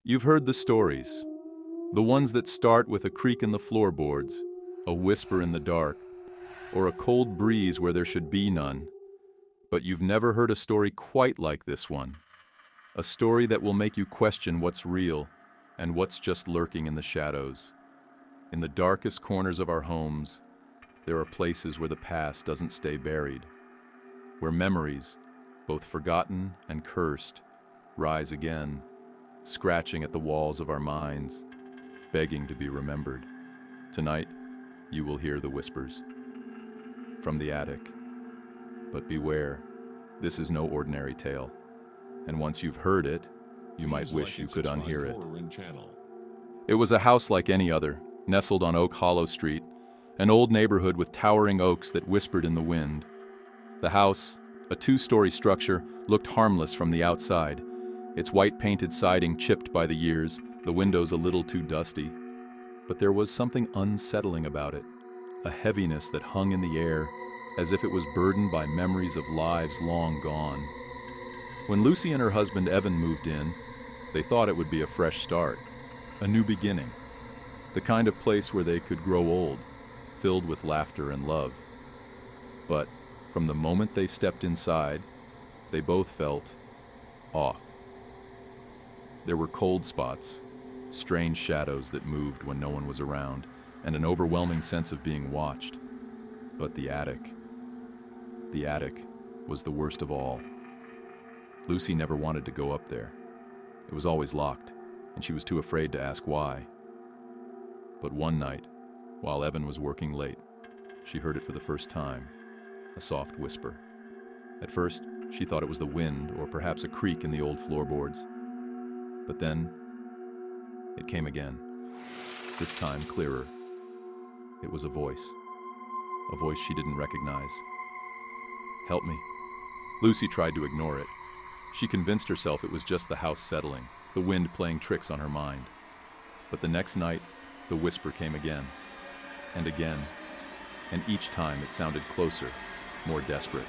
You've heard the stories, the ones that start with a creak in the floorboards, a whisper in the dark, or a cold breeze where there should be none. But you've never heard a story quite like this one. A story that will make you question what's real and what's just lurking in the shadows. In the darkest corners of our homes, there are places where the past doesn't stay buried, where memories, both forgotten and cursed, rise again, scratching at the walls of our minds, begging to be remembered. Tonight, you will hear the whispers from the attic. But beware, this is no ordinary tale. And once you've heard it, you might wish you could unhear it. It was a house like any other, nestled on Oak Hollow Street, an old neighborhood with towering oaks that whispered in the wind. The house, a two-story structure, looked harmless from the outside, its white painted siding chipped by the years, the windows a little too dusty. But there was something unsettling about it, a heaviness that hung in the air, as if it was burdened by memories of lives long gone. When Lucy and her husband Evan moved in, they thought it would be a fresh start, a new beginning, the kind of place where they could grow old, filled with laughter and love. But from the moment they stepped inside, they both felt off. There were cold spots, strange shadows that moved when no one was around, and an overwhelming sense of being watched. But the attic was the worst of all. Lucy never wanted to go up there. It was always locked, and she was too afraid to ask why. But one night, while Evan was working late, she heard it for the first time, a soft whisper. At first, she thought it was the wind or perhaps a creak in the old floorboards. But then, it came again, this time clearer. It was a voice she didn't recognize. "Help me." Lucy tried to ignore it. She convinced herself it was just the house settling, the wind playing tricks on her mind. But the next night, the whisper came again, and each time it sounded closer, more desperate.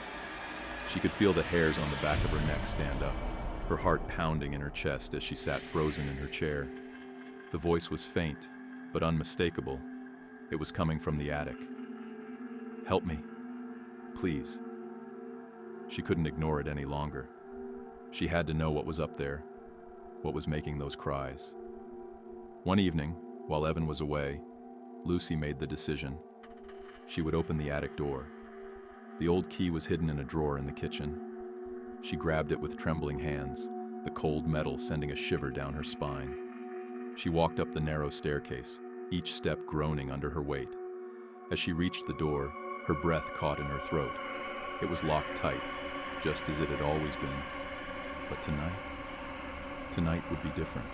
She could feel the hairs on the back of her neck stand up, her heart pounding in her chest as she sat frozen in her chair. The voice was faint, but unmistakable. It was coming from the attic. "Help me, please." She couldn't ignore it any longer. She had to know what was up there, what was making those cries. One evening, while Evan was away, Lucy made the decision. She would open the attic door. The old key was hidden in a drawer in the kitchen. She grabbed it with trembling hands, the cold metal sending a shiver down her spine. She walked up the narrow staircase, each step groaning under her weight. As she reached the door, her breath caught in her throat. It was locked tight, just as it had always been. But tonight would be different.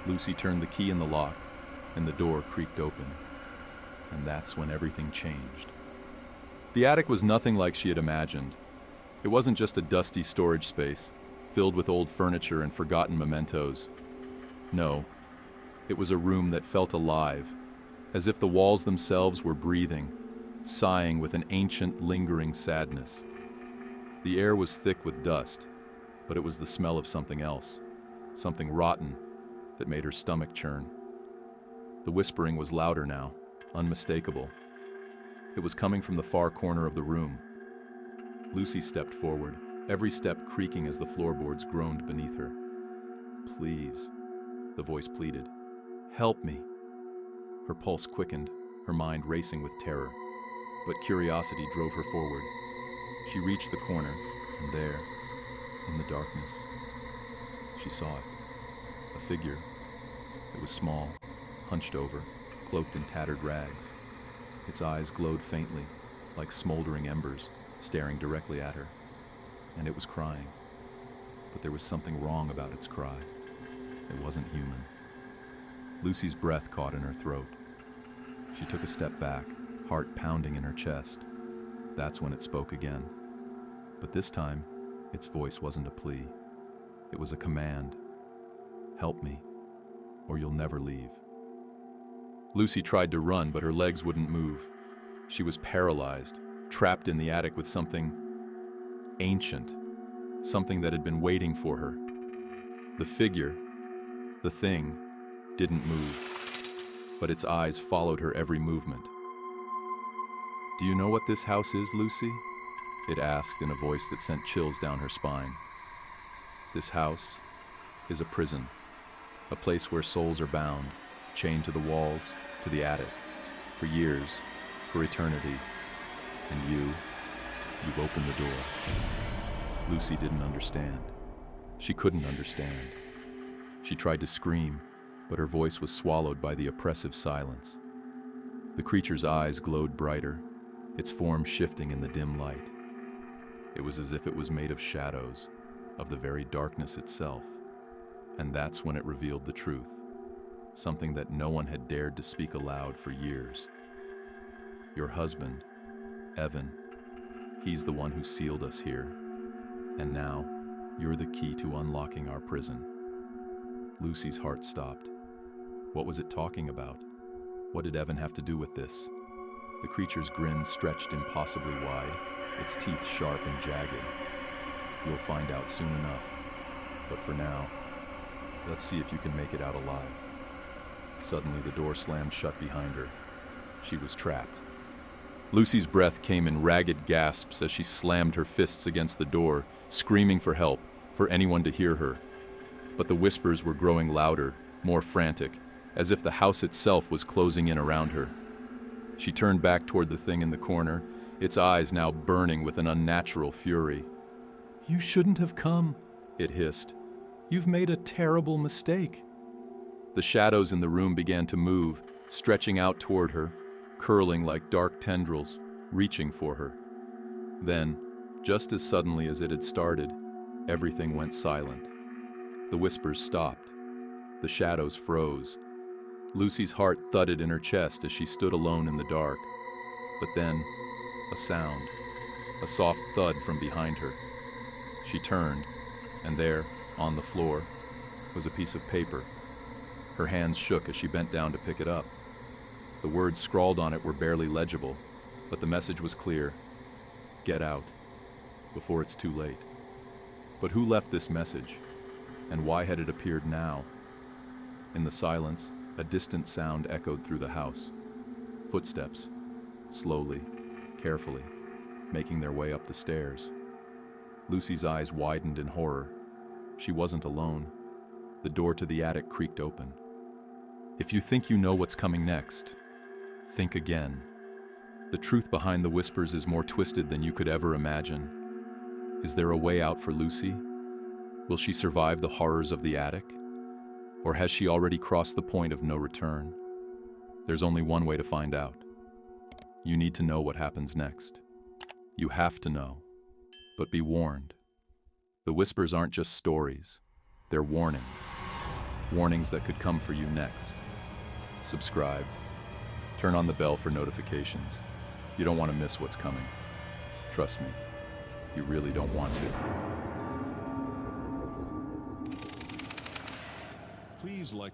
Lucy turned the key in the lock, and the door creaked open. And that's when everything changed. The attic was nothing like she had imagined. It wasn't just a dusty storage space, filled with old furniture and forgotten mementos. No, it was a room that felt alive, as if the walls themselves were breathing, sighing with an ancient, lingering sadness. The air was thick with dust, but it was the smell of something else, something rotten, that made her stomach churn. The whispering was louder now, unmistakable. It was coming from the far corner of the room. Lucy stepped forward, every step creaking as the floorboards groaned beneath her. "Please," the voice pleaded. "Help me." Her pulse quickened, her mind racing with terror. But curiosity drove her forward. She reached the corner, and there, in the darkness, she saw it. A figure. It was small, hunched over, cloaked in tattered rags. Its eyes glowed faintly, like smoldering embers, staring directly at her. And it was crying. But there was something wrong about its cry. It wasn't human. Lucy's breath caught in her throat. She took a step back, heart pounding in her chest. That's when it spoke again. But this time, its voice wasn't a plea. It was a command. "Help me, or you'll never leave." Lucy tried to run, but her legs wouldn't move. She was paralyzed, trapped in the attic with something ancient, something that had been waiting for her. The figure, The thing didn't move, but its eyes followed her every movement. "Do you know what this house is, Lucy?" it asked in a voice that sent chills down her spine. "This house is a prison, a place where souls are bound, chained to the walls, to the attic, for years, for eternity. And you've opened the door." Lucy didn't understand. She couldn't understand. She tried to scream, but her voice was swallowed by the oppressive silence. The creature's eyes glowed brighter, its form shifting in the dim light. It was as if it was made of shadows, of the very darkness itself. And that's when it revealed the truth, something that no one had dared to speak aloud for years. "Your husband, Evan, he's the one who sealed us here. And now, you're the key to unlocking our prison." Lucy's heart stopped. What was it talking about? What did Evan have to do with this? The creature's grin stretched impossibly wide, its teeth sharp and jagged. "You'll find out soon enough. But for now, let's see if you can make it out alive." Suddenly, the door slammed shut behind her. She was trapped. Lucy's breath came in ragged gasps as she slammed her fists against the door, screaming for help, for anyone to hear her. But the whispers were growing louder, more frantic, as if the house itself was closing in around her. She turned back toward the thing in the corner, its eyes now burning with an unnatural fury. "You shouldn't have come," it hissed. "You've made a terrible mistake." The shadows in the room began to move, stretching out toward her, curling like dark tendrils, reaching for her. Then, just as suddenly as it had started, everything went silent. The whispers stopped. The shadows froze. Lucy's heart thudded in her chest as she stood alone in the dark. But then, a sound, a soft thud from behind her. She turned, and there, on the floor, was a piece of paper. Her hands shook as she bent down to pick it up. The words scrawled on it were barely legible, but the message was clear. "Get out, before it's too late." But who left this message? And why had it appeared now? In the silence, a distant sound echoed through the house. Footsteps, slowly, carefully, making their way up the stairs. Lucy's eyes widened in horror. She wasn't alone. The door to the attic creaked open. If you think you know what's coming next, think again. The truth behind the whispers is more twisted than you could ever imagine. Is there a way out for Lucy? Will she survive the horrors of the attic? Or has she already crossed the point of no return? There's only one way to find out. You need to know what happens next. You have to know. But be warned. The whispers aren't just stories. They're warnings. Warnings that could come for you next. Subscribe. Turn on the bell for notifications. You don't want to miss what's coming. Trust me, you really don't want to. Please like